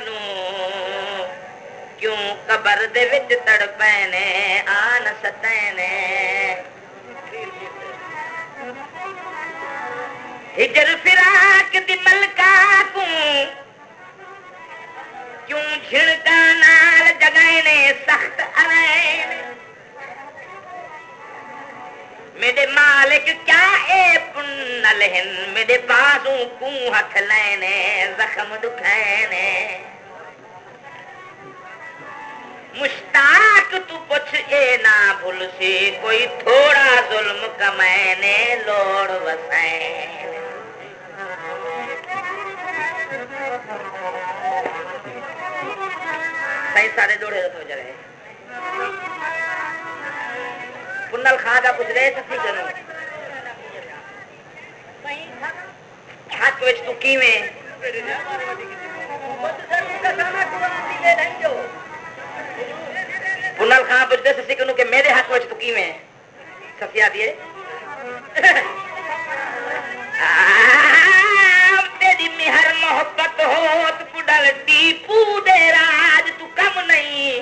बनू क्यों कबर दे विच तड़पैने आन सतैने हिजर फिराक दी मलका को क्यों झिड़का नाल जगाने सख्त अरैन मेरे मालिक क्या ए पुन्नल हिन मेरे बाजू को हथ लेने जख्म दुखैने मुश्ताक तू पुछ ए ना भूल से कोई थोड़ा जुल्म कमैने लोड़ वसैन सही सारे जोड़े तो जरे पुन्नल खादा कुछ रहे सफी जनो हाथ विच तू कीवें पुन्नल खां पुछदे ससी कनु के मेरे हाथ विच तू कीवें सफिया दिए तेरी मेहर मोहब्बत होत पुडल टीपू दे राज तू कम नहीं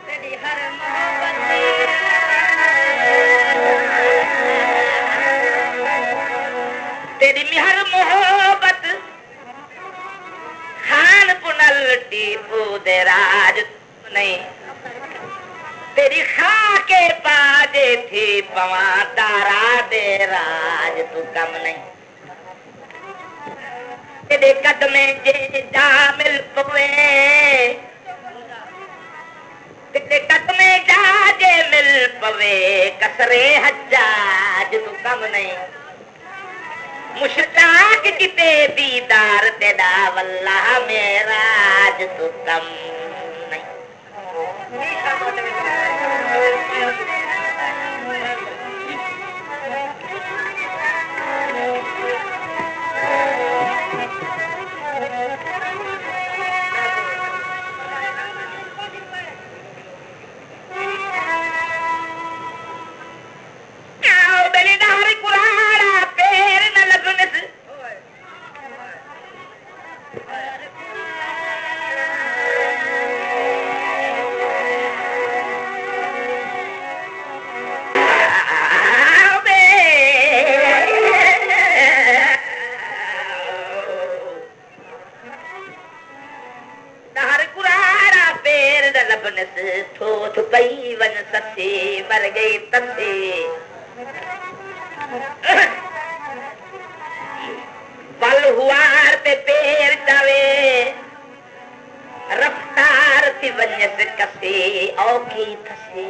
तेरी हर मोहब्बत तेरी मेहर मोहब्बत खान पुनल टीपू दे राज नहीं तेरी खाके बाजे थी पवा तारा दे राज तू कम नहीं तेरे कदमे जे जा मिल पवे तेरे कदमे जा जे मिल पवे कसरे हज्जाज तू कम नहीं मुश्ताक जिते दीदार तेरा वल्लाह मेरा आज तू कम नहीं थोथ पई वन ससे मर गई तसे बल हुआर पे पैर जावे रफ्तार थी वन्यस कसे औखी थसे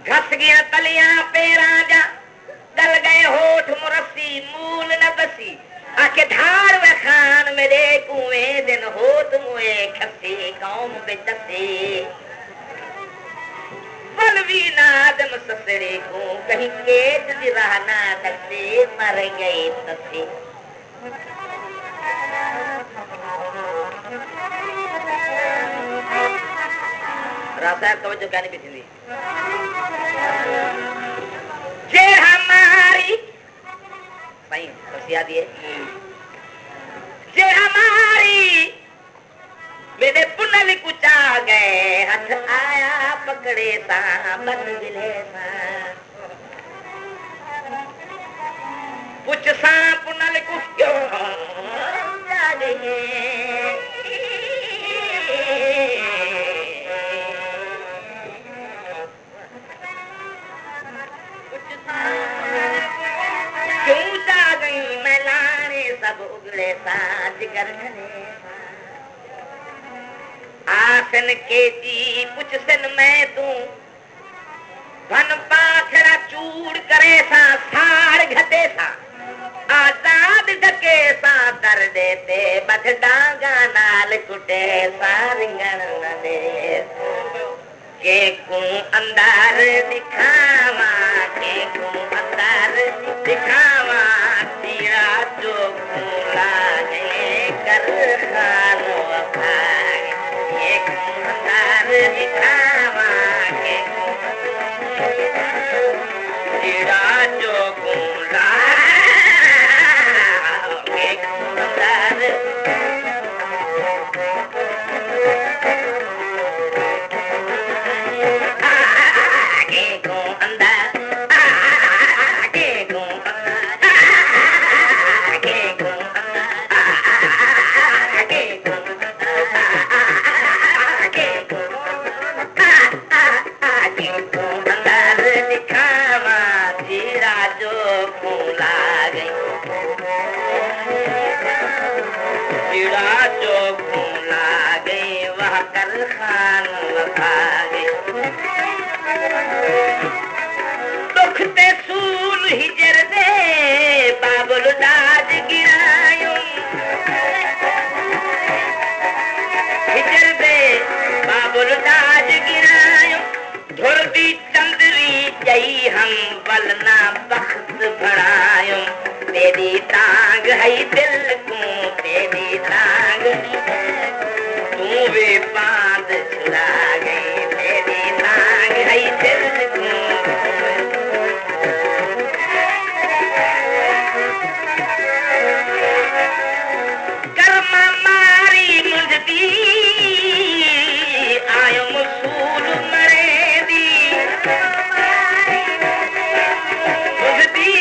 घस गया तलियां पैरा जा गल गए होठ मुरसी मूल न बसी आके धार व खान मेरे कुएं दिन होत मुए खसे कौम बेचसे बलवी नादम ससरे को कहीं केत दी रहना तसे मर गए तसे रासा तवज्जो क्या नहीं थी जे हमारी सही रसिया दिए जे हमारी मेरे पुनल कुचा गए हाथ आया पकड़े सा बन मिले सा कुछ सा पुनल कुछ क्यों जागे सब उगड़े साज कर आसन के जी कुछ सन मैं तू धन पाखड़ा चूड़ करे सा साड़ घटे सा आजाद ढके सा दर देते बध डांगा नाल कुटे सा रिंगण न दे के को अंदर दिखावा के को अंदर दिखावा तेरा जो कर खानो एक अंदर दिखावा के तेरा जो गुला एक लागे चिड़ा चौकू लागे वह कर खान भागे दुख ते सूल हिजर दे बाबुल दाज गिरायो हिजर दे बाबुल दाज गिरायो धुरदी चंदरी जई हम वलना बख्त भरायो तेरी तांग है दिल को तेरी तांग तू वे बांध छुड़ा गई तेरी तांग है दिल को कर्मा मारी मुझदी आयो मुसूल मरे दी मुझदी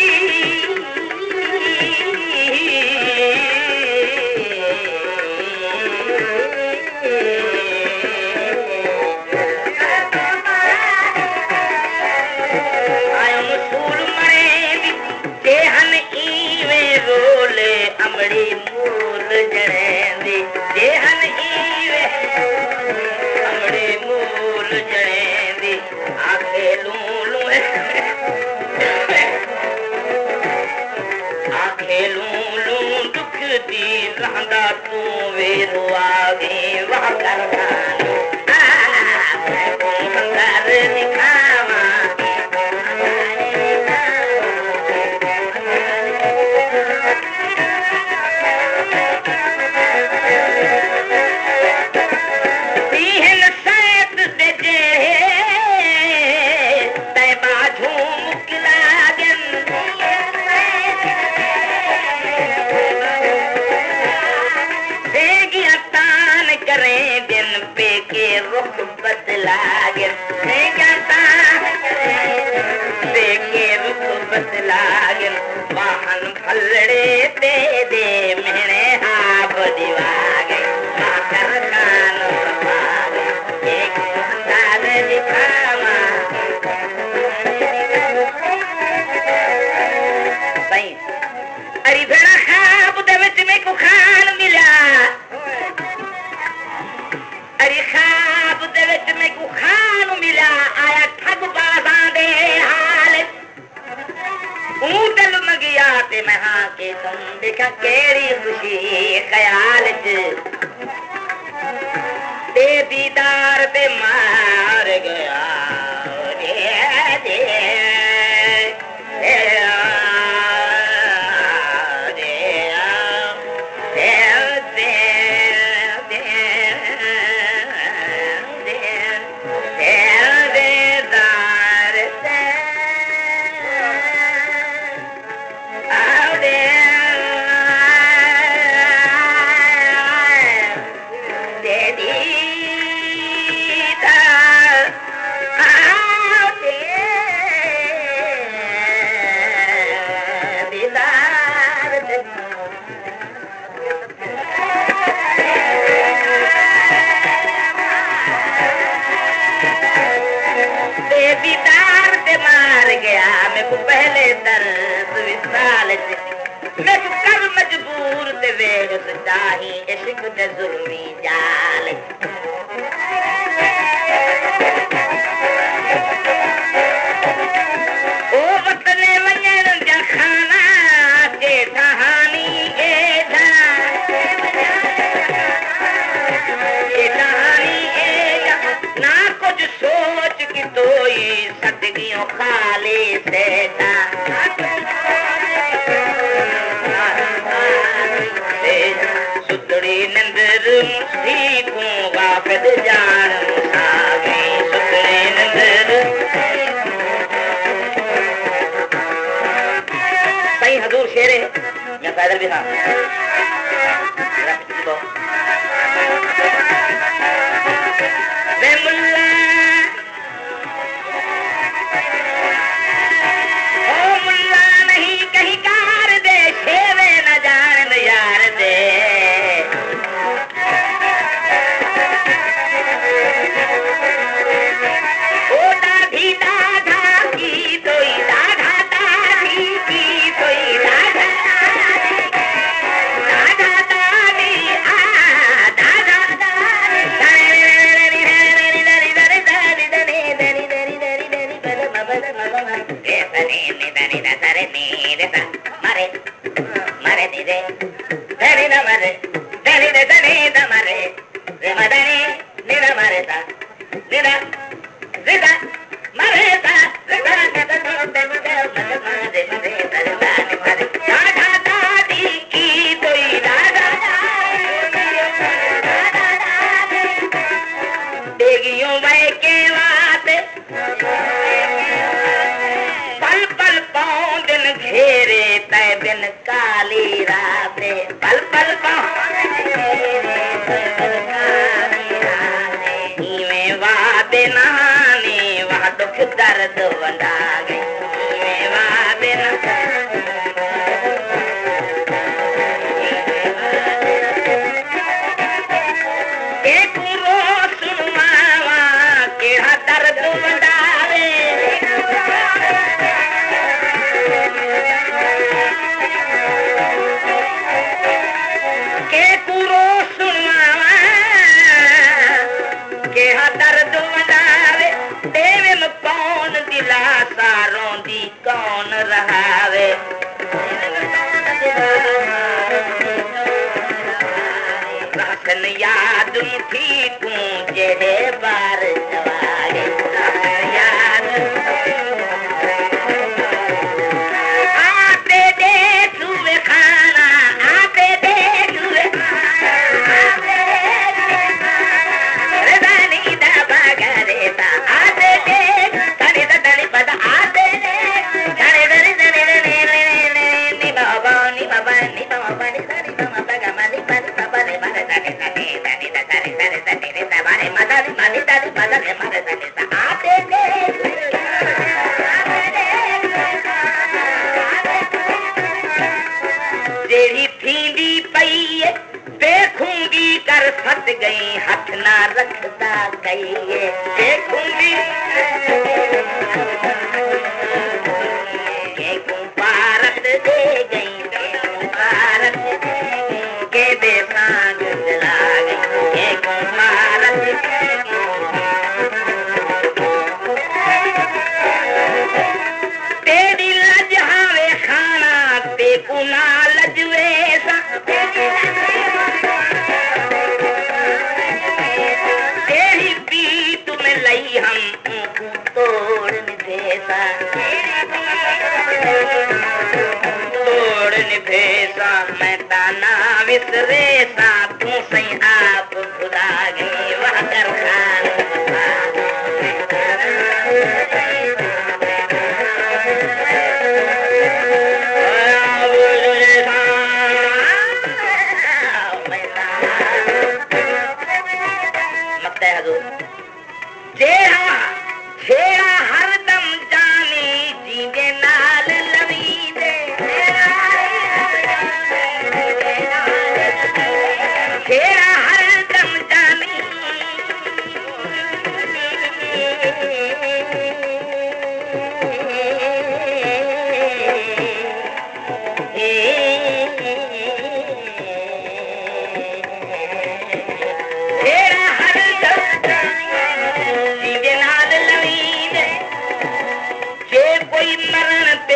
आयो मुसूल मरे दी जेहन ईवे रोले अमड़ी मूल जड़ेंदी जेहन ईवे अमड़ी मूल जड़ेंदी आखे लूलू आखे लूलू दुख दी रहंदा तू वेरो आगे वह करवानो मैं को संगर दिखावा रुख बदलागे देखे रुख बदलागे वाहन फलड़े दे दे मेरे हाथ दिवागे माकर खान पागे एक दाद दिखावा सही अरे भेड़ा खाब दे विच में को खान मिला अरे खाब दे विच में को खान मिला आया ठग बाजां दे हाल ऊदल मगिया ते मैं हां के तुम देखा केड़ी खुशी ख्याल च ते दीदार ते मार गया दे दे पहले दर्द विसाल मैं कर मजबूर ते वेग सदाही इश्क दे जुल्मी जाल ओ वतने वञण जा खाना के कहानी एदा ना कुछ सोच की तोई सदगियों खाली से सुतड़ी नंदर मुझी को वापद जान सागी सुतड़ी नंदर सही हजूर शेर है या पैदल भी था काली रात पल पल वादे नहाने वहाँ दुख दर्द वंडा गई वादे सुनवा केड़ा दर्द वंडावे दर्द वंडावे देवे में कौन दिलासा रोंदी कौन रहावे रासन याद मुठी तू जेड़े बार जवागे याद आते दे सुबह खाना आते दे जेड़ी थींदी पई देखूंगी कर फट गई हथ ना रखता कई देखूंगी भारत दे गई भारत के दे सांग जला गई भारत तेरी लजहावे खाना ते कुना लजवे तेरी पीठ में लई हम तोड़ निभेसा तोड़ निभेसा मैं ताना विसरेसा तू सही आप खुदा गई वह कर खान छेड़ा हरदम जानी जीवे नाल लवी दे छेड़ा हरदम जानी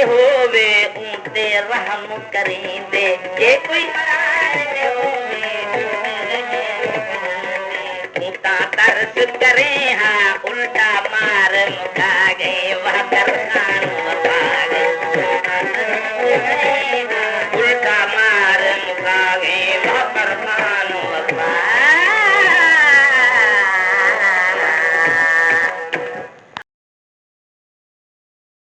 होवे ऊंटे रहम करेंदे जे कोई ऊंटा तरस करे हाँ उल्टा मार मुका गए वह कर